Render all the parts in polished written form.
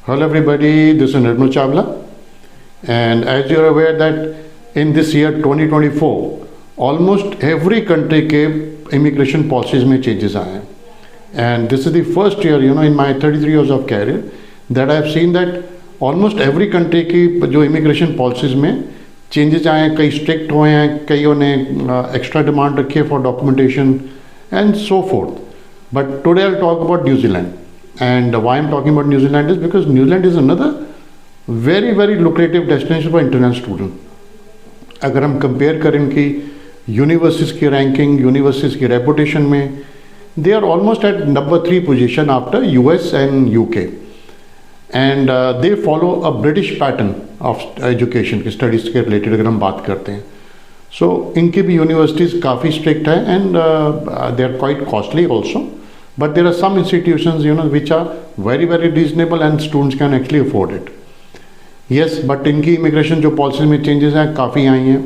Hello everybody, this is Nirmal Chawla, and as you are aware that in this year 2024 almost every country के immigration policies में changes आए हैं, and this is the first year in my 33 years of career that I have seen that almost every country की जो immigration policies में changes आए हैं, कई strict हुए हैं, कईयों ने extra demand रखी है for documentation and so forth. But today I'll talk about New Zealand. And why I'm talking about New Zealand is because New Zealand is another very lucrative destination for international student. अगर हम compare करें इनकी universities की ranking, universities की reputation में, they are almost at number 3 position after US and UK. And they follow a British pattern of education की studies के related अगर हम बात करते हैं. So इनकी भी यूनिवर्सिटीज़ काफ़ी स्ट्रिक्ट है and they are quite costly also. But there are some institutions which are very reasonable and students can actually afford it. Yes, but इनकी इमिग्रेशन जो पॉलिसी में चेंजेस हैं काफ़ी आई हैं.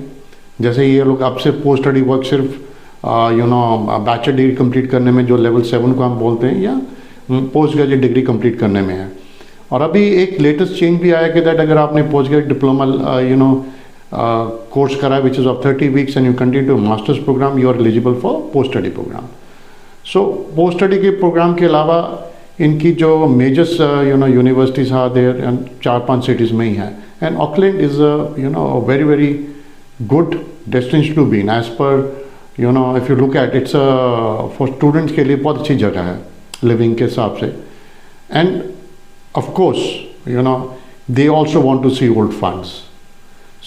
जैसे ये लोग अब से पोस्ट स्टडी वर्क सिर्फ बैचलर डिग्री कंप्लीट करने में जो लेवल 7 को हम बोलते हैं या पोस्ट ग्रेजुएट डिग्री कंप्लीट करने में है. और अभी एक लेटेस्ट चेंज भी आया कि दैट अगर आपने पोस्ट ग्रेजुएट डिप्लोमा कोर्स करा which is of 30 weeks and you continue to masters programme, you are eligible for post study programme. So post study के प्रोग्राम के अलावा इनकी जो majors universities are there 4-5 cities में ही है. And Auckland is very good destination to be in as पर if you look at it's for students के लिए बहुत अच्छी जगह है लिविंग के हिसाब से. And of course they also want to see old funds.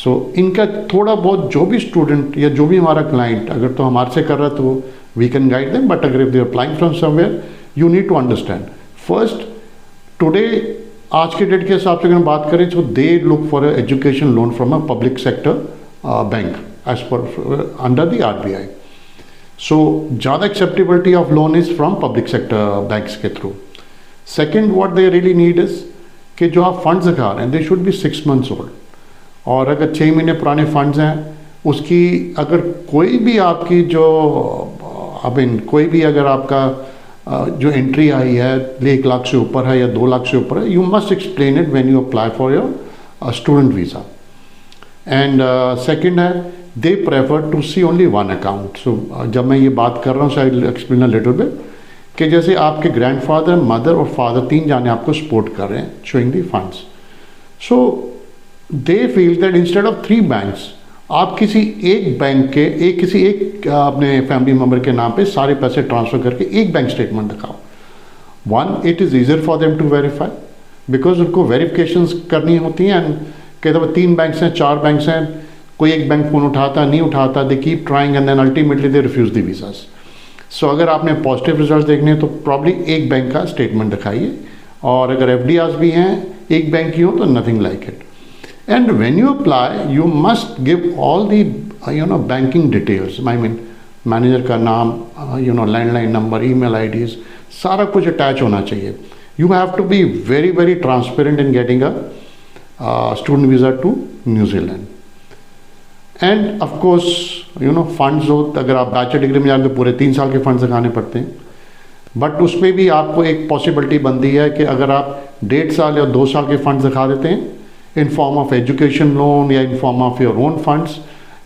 So इनका थोड़ा बहुत जो भी स्टूडेंट या जो भी हमारा क्लाइंट अगर तो हमारे से कर रहा है तो we can guide them, but if they are applying from somewhere, you need to understand. First, today, आज के डेट के हिसाब से अगर हम बात करें तो they look for an education loan from a public sector bank as per under the RBI. So, ज़्यादा acceptability of loan is from public sector banks के through. Second, what they really need is कि जो आप funds दिखा रहे हैं, they should be 6 months old. और अगर 6 महीने पुराने funds हैं, उसकी अगर कोई भी आपकी जो कोई भी अगर आपका जो एंट्री आई है 1 लाख से ऊपर है या 2 लाख से ऊपर है, you must explain it when you apply for your student visa. And second है they prefer to see only one account. So जब मैं ये बात कर रहा हूँ I will explain a little bit कि जैसे आपके ग्रैंडफादर, मदर और फादर 3 जाने आपको सपोर्ट कर रहे हैं showing the funds. So they feel that instead of 3 banks आप किसी एक बैंक के किसी एक अपने फैमिली मेम्बर के नाम पे सारे पैसे ट्रांसफ़र करके एक बैंक स्टेटमेंट दिखाओ. One, it is easier for them to verify because उनको वेरिफिकेशंस करनी होती हैं. एंड कहते हैं 3 बैंक्स हैं, 4 बैंक्स हैं, कोई एक बैंक फ़ोन उठाता नहीं उठाता, they keep trying and then ultimately they refuse the visas. So अगर आपने पॉजिटिव रिजल्ट देखने हैं तो प्रॉब्ली एक बैंक का स्टेटमेंट दिखाइए. और अगर FDRs भी हैं एक बैंक की हो तो nothing like it. And when you apply, you must give all the banking details. I mean, manager का नाम, landline number, email IDs, सारा कुछ attach होना चाहिए. You have to be very transparent in getting a student visa to New Zealand. And of course, funds हो, अगर आप bachelor degree में जाएंगे पूरे 3 साल के फंड्स दिखाने पड़ते हैं. बट उसमें भी आपको एक पॉसिबिलिटी बनती है कि अगर आप 1.5 साल या 2 साल के फंड्स दिखा देते हैं in form of education loan या in form of your own funds,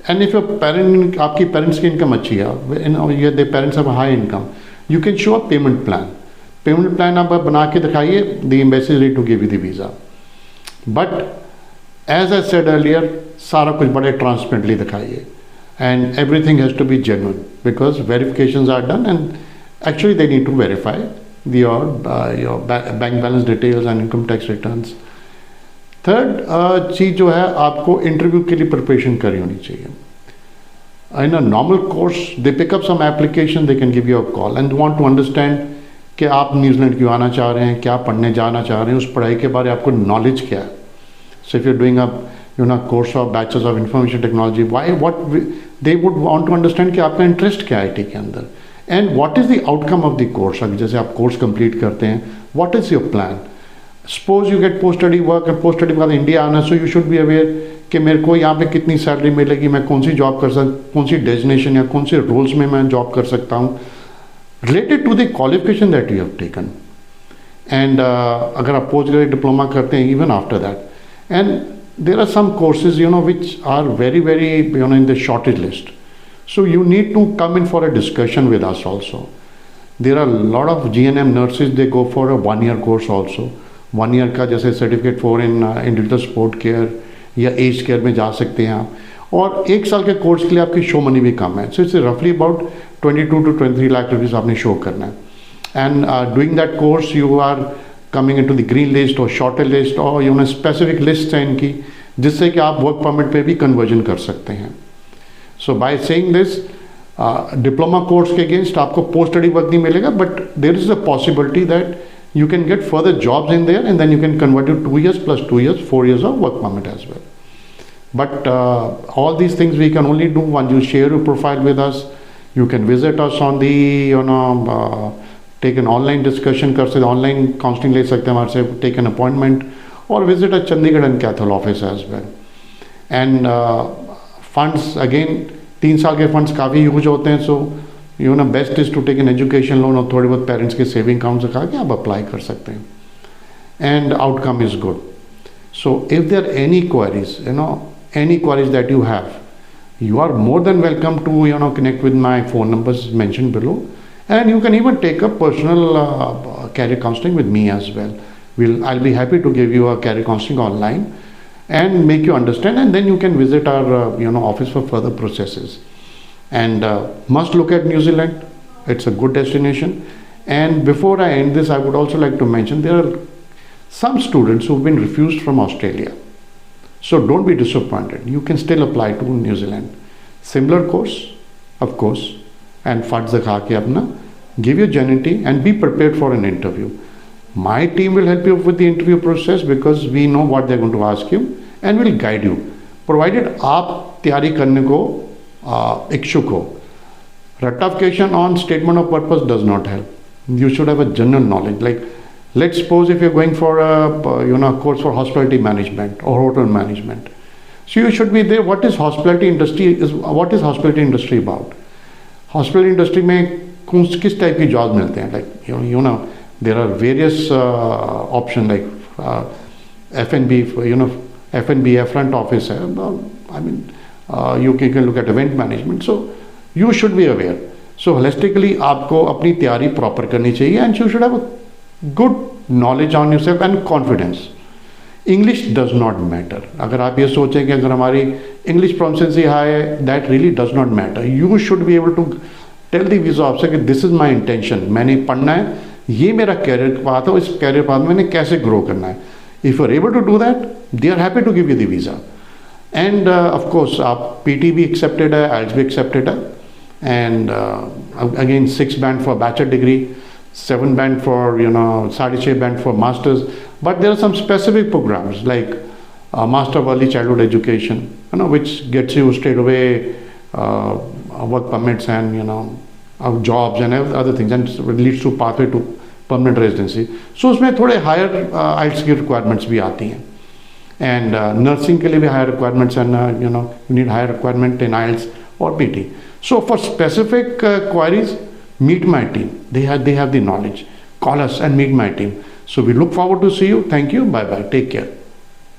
and if your parent, आपकी parents की income अच्छी है, the parents have a high income, you can show a payment plan. Payment plan आप बना के दिखाइए, the embassy is ready to give you the visa. But as I said earlier, सारा कुछ बड़े transparently दिखाइए, and everything has to be genuine because verifications are done and actually they need to verify your bank balance details and income tax returns. Third चीज़ जो है आपको interview के लिए प्रिपरेशन करी होनी चाहिए. In a normal course they pick up some application, they can give you a call and want to understand कि आप न्यूजीलैंड क्यों आना चाह रहे हैं, क्या पढ़ने जाना चाह रहे हैं, उस पढ़ाई के बारे में आपको नॉलेज क्या है. So if you doing a course of bachelors of information technology, why what they would want to understand कि आपका इंटरेस्ट क्या है IT के अंदर and what is the outcome of the course. जैसे आप कोर्स कंप्लीट करते हैं, what is your plan. Suppose you get post study work and post study के बाद इंडिया आना, so you should be aware कि मेरे को यहाँ पे कितनी सैलरी मिलेगी, मैं कौन सी जॉब कर कौन सी डेजिग्नेशन या कौन से रोल्स में मैं जॉब कर सकता हूँ related to the qualification that you have taken. And अगर आप पोस्ट ग्रेजुएट डिप्लोमा करते हैं even after that, and there are some courses which are very very in the shortage list, so you need to come in for a discussion with us also. There are a lot of GNM nurses, they go for a 1-year course also. 1 year का जैसे certificate for in individual sport care या as care में जा सकते हैं आप, और 1 साल के कोर्स के लिए आपकी शो मनी भी कम है. सो इट्स रफली अबाउट 22 to 23 लाख रुपीज़ आपने शो करना है. And doing that course you are coming in to the green list और शॉर्टेज लिस्ट, और स्पेसिफिक लिस्ट है इनकी, जिससे कि आप वर्क परमिट पे भी कन्वर्जन कर सकते हैं. So by saying this, diploma course के against आपको post study work नहीं मिलेगा, but there is a possibility that you can get further jobs in there, and then you can convert to 2 years plus 2 years, 4 years of work permit as well. But all these things we can only do once you share your profile with us. You can visit us on the take an online discussion कर सकते, online counseling ले सकते हैं हमारे से, take an appointment, or visit a Chandigarh and Cathol office as well. And funds again 3 साल के funds काफ़ी यूज होते हैं. So best is to take an education loan, और थोड़े बहुत पेरेंट्स के सेविंग अकाउंट से कहा कि आप अप्लाई कर सकते हैं, and outcome is good. So if there any queries any queries that you have, you are more than welcome to connect with my phone numbers mentioned below, and you can even take a personal career counseling with me as well. I'll be happy to give you a career counseling online and make you understand, and then you can visit our office for further processes. And must look at New Zealand. It's a good destination. And before I end this, I would also like to mention there are some students who've been refused from Australia. So don't be disappointed. You can still apply to New Zealand. Similar course, of course, and funds दिखा के अपना give your genuinity and be prepared for an interview. My team will help you with the interview process because we know what they're going to ask you and will guide you, provided आप तैयारी करने को इच्छुक हो. Ratification on statement of purpose does not help. You should have a general knowledge. Like, let's suppose if you're going for a course for hospitality management or hotel management, so you should be there. What is hospitality industry? What is hospitality industry about? Hospitality industry में किस type की job मिलते हैं? Like there are various options like F&B, F&B है, front office है. I mean, you can look at event management. So you should be aware. So holistically आपको अपनी तैयारी प्रॉपर करनी चाहिए, and you should have a good knowledge on yourself and confidence. English does not matter. अगर आप ये सोचें कि अगर हमारी English proficiency high है, that really does not matter. You should be able to tell the visa officer कि this is my intention. मैंने पढ़ना है, ये मेरा कैरियर पाथ है, इस कैरियर पाथ में मैंने कैसे ग्रो करना है. If you are able to do that, they are happy to give you the visa. And of course, आप PT भी accepted है, IELTS भी accepted है, and again 6 band for bachelor degree, 7 band for 6.5 band for masters. But there are some specific programs like Master of Early Childhood Education, which gets you straight away work permits and jobs and other things, and leads to pathway to permanent residency. So उसमें थोड़े higher IELTS की requirements भी आती हैं, and nursing के लिए भी higher requirements, and you need higher requirement in IELTS or PT. So for specific queries, meet my team. They have the knowledge. Call us and meet my team. So we look forward to see you. Thank you. Bye bye. Take care.